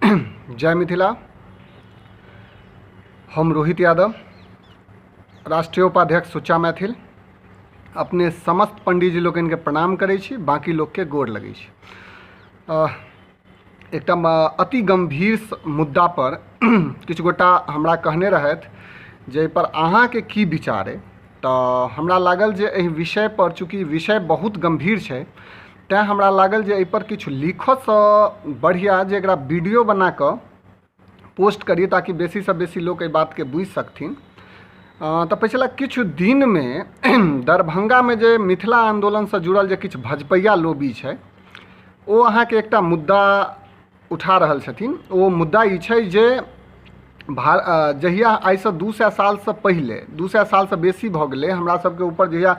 जय मिथिला। हम रोहित यादव, राष्ट्रीय उपाध्यक्ष सुच्चा मैथिल, अपने समस्त पंडितजी लोकनि के प्रणाम करै छी, बाकी लोग के गोर लगै छी। एकटा अति गंभीर मुद्दा पर किछु गोटा हमरा कहने रहथि जे पर अहाँ के की विचार है, तो हमरा लागल जे एहि विषय पर, चूँकि विषय बहुत गंभीर छै, तैं हमरा लागल जे एहि पर किछु लिखऽसँ बढ़िया जे एकरा वीडियो बना कऽ पोस्ट करिए ताकि बेसी से बेसी लोग एहि बात के बुझि सकथिन। तो पिछला किछु दिन में दरभंगा में जे मिथिला आंदोलन से जुड़ल जे किछु भजपैया लोबी छै, ओ अहाँ के एकटा मुद्दा उठा रहल छथिन। ओ मुद्दा ई छै जे जहिया आइसँ 200 साल से पहले, 200 साल से बेसी भऽ गेलै हमरा सबके ऊपर जहिया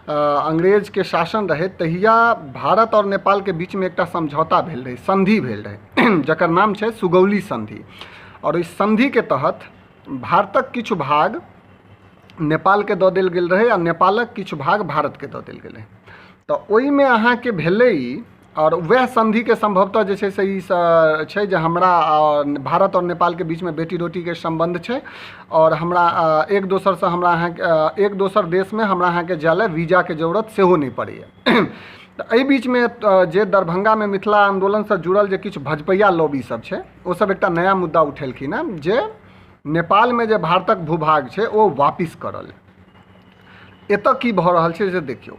अंग्रेज के शासन रहे, तहिया भारत और नेपाल के बीच में एकटा समझौता भेल रहे, संधि भेल रहे जकर नाम छै सुगौली संधि। और इस संधि के तहत भारतक किछु भाग नेपाल के दऽ देल गेल रहे आ नेपालक किछु भाग भारत के दऽ देल गेल रहे। तो ओहि में अहाँ के भेलै ई, और वह संधि के संभवतः जे छै से ई छै जे हमरा भारत और नेपाल के बीच में बेटी रोटी के संबंध छै, और हमरा एक दोसर से हमरा अहाँ एक दोसर देश में हमरा अहाँ के जाय वीजा के जरूरत सेहो नहीं पड़ैए। तो एहि बीच में जे दरभंगा में मिथिला आंदोलन से जुड़ल जे किछु भजपैया लॉबी सब छै, ओ सब एकटा नया मुद्दा उठेलखिन हँ जे नेपाल में जे भारतक भूभाग छै ओ वापिस करल। एतऽ की भऽ रहल छै जे देखियौ,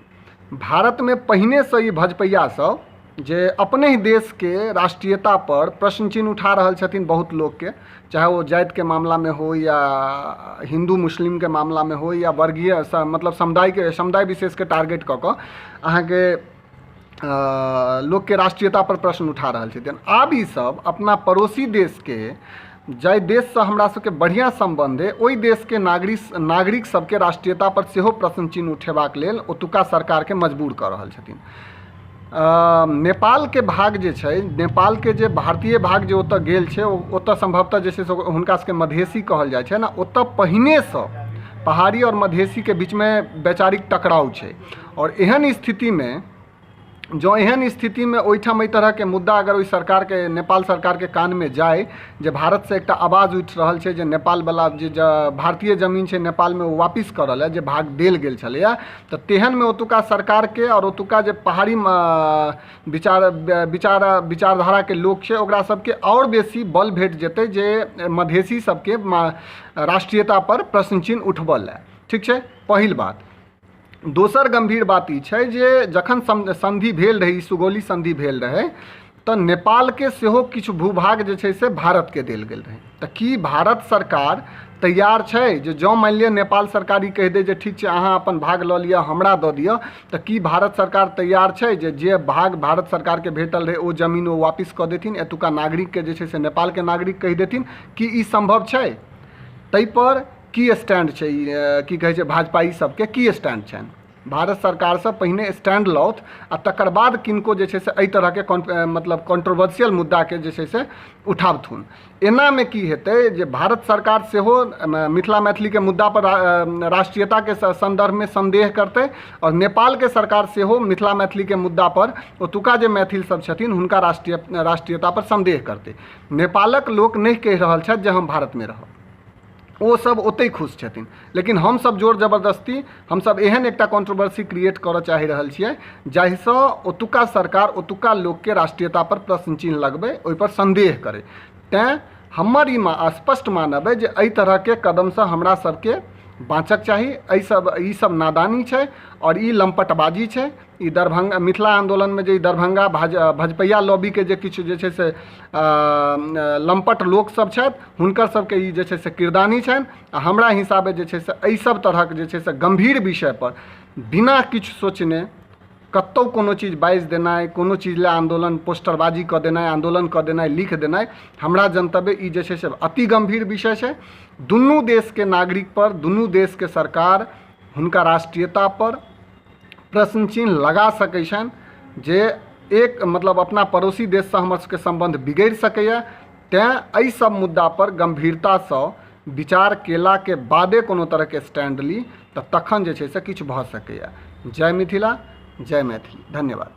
भारत में पहिने से ई भजपैया सब जे अपने ही देश के राष्ट्रीयता पर प्रश्न चिन्ह उठा रहल छथिन बहुत लोग के, चाहे वो जाति के मामला में हो या हिंदू मुस्लिम के मामला में हो या वर्गीय मतलब समुदाय विशेष के टारगेट कऽ कऽ अहाँ के लोग के राष्ट्रीयता पर प्रश्न उठा रहल छथिन। आब ई सब अपना पड़ोसी देश के, जाहि देश से हमरा सबके बढ़िया संबंध है, ओहि देश के नागरिक सबके राष्ट्रीयता पर सेहो प्रश्न चिन्ह उठेबाक लेल ओतुका सरकार के मजबूर कऽ रहल छथिन। नेपाल के भाग जे छै, नेपाल के जे भारतीय भाग जे ओतऽ गेल छै, ओतऽ संभवतः जे छै से हुनका सबके मधेसी कहल जाइ छै ना, ओतऽ पहिने से पहाड़ी और मधेसी के बीच में वैचारिक टकराव छै। और एहन स्थिति में ओहिठाम एहि तरह के मुद्दा अगर ओहि सरकार के, नेपाल सरकार के कान में जाए जे भारत से एकटा आवाज़ उठि रहल छै जे नेपाल वाला जे भारतीय जमीन छै नेपाल में वो वापिस करल है, जे भाग देल गेल छलैया, तो तेहन में ओतुका सरकार के और ओतुका जे पहाड़ी विचारधारा के लोग छै, ओकरा सबके और बेसी बल भेट जेतै जे मधेसी सबके राष्ट्रीयता पर प्रश्न चिन्ह उठबल है। ठीक छै, पहिल बात। दोसर गंभीर बात ई छै जे जखन संधि भेल रही, सुगौली संधि भेल रहे, तो नेपाल के सेहो किछु भूभाग जे छै से भारत के देल गेल रहे। तो की भारत सरकार तैयार छै जे जँ मान लिअ नेपाल सरकार ई कहि दे जे ठीक छै अहाँ अपन भाग लऽ लिअ, हमरा दऽ दिअ, तो की भारत सरकार तैयार छै जे भाग भारत सरकार के भेटल रहे ओ जमीन ओ वापिस कऽ देथिन, एतुका नागरिक के जे छै से नेपाल के नागरिक कहि देथिन? की ई संभव छै? तै पर की स्टैंड छै, की कहै छै भाजपाई सबके की स्टैंड छनि? भारत सरकार से पहिने स्टैंड लौथ आ तकर बाद किनको जे छै से एहि तरह के मतलब कंट्रोवर्शियल मुद्दा के जे छै से उठाबथुन। एना में की हेतै जे भारत सरकार सेहो मिथिला मैथिली के मुद्दा पर राष्ट्रीयता के संदर्भ में संदेह करतै, और नेपाल के सरकार सेहो मिथिला मैथिली के मुद्दा पर ओतुका जे मैथिल सब छथिन हुनका राष्ट्रीयता पर संदेह करतै। नेपालक लोक नहीं कहि रहल छथि जे हम भारत में रहब, वो सब ओतै खुश छथिन, लेकिन हम सब जोर जबरदस्ती हम सब एहन एकटा कंट्रोवर्सी क्रिएट करऽ चाहि रहल छियै जाहिसँ ओतुका सरकार ओतुका लोक के राष्ट्रीयता पर प्रश्न चिन्ह लगबै, ओहि पर संदेह करे। तैं हमर ई स्पष्ट मानब है जे एहि तरह के कदम से हमरा सबके बाँचक चाही। ई सब नादानी छै और ई लंपटबाजी छै। ई दरभंगा मिथिला आंदोलन में जे दरभंगा भजपैया लॉबी के जे किछु जे छै से लंपट लोक सब छथि, हुनकर सबके ई जे छै से किरदानी छनि। आ हमरा हिसाबे जे छै से एहि सब तरहक जे छै से गंभीर विषय पर बिना किछु सोचने कतौ कोनो चीज बाजि देनाइ, कोनो चीज ले आंदोलन पोस्टरबाजी कऽ देनाइ, आंदोलन कऽ देनाइ, लिख देनाइ, हमरा जनतव्य ई जे छै से अति गंभीर विषय छै। दुनू देश के नागरिक पर, दुनू देश के सरकार हुनका राष्ट्रीयता पर प्रश्न चिन्ह लगा सकै छनि जे एक मतलब अपना पड़ोसी देश से हमर सबके संबंध बिगड़ि सकैए। तैं एहि सब मुद्दा पर गंभीरता से विचार केला के बादे कोनो तरह के स्टैंड ली, तऽ तखन जे छै से किछु भऽ सकैए। जय मिथिला, जय मैथिली। धन्यवाद।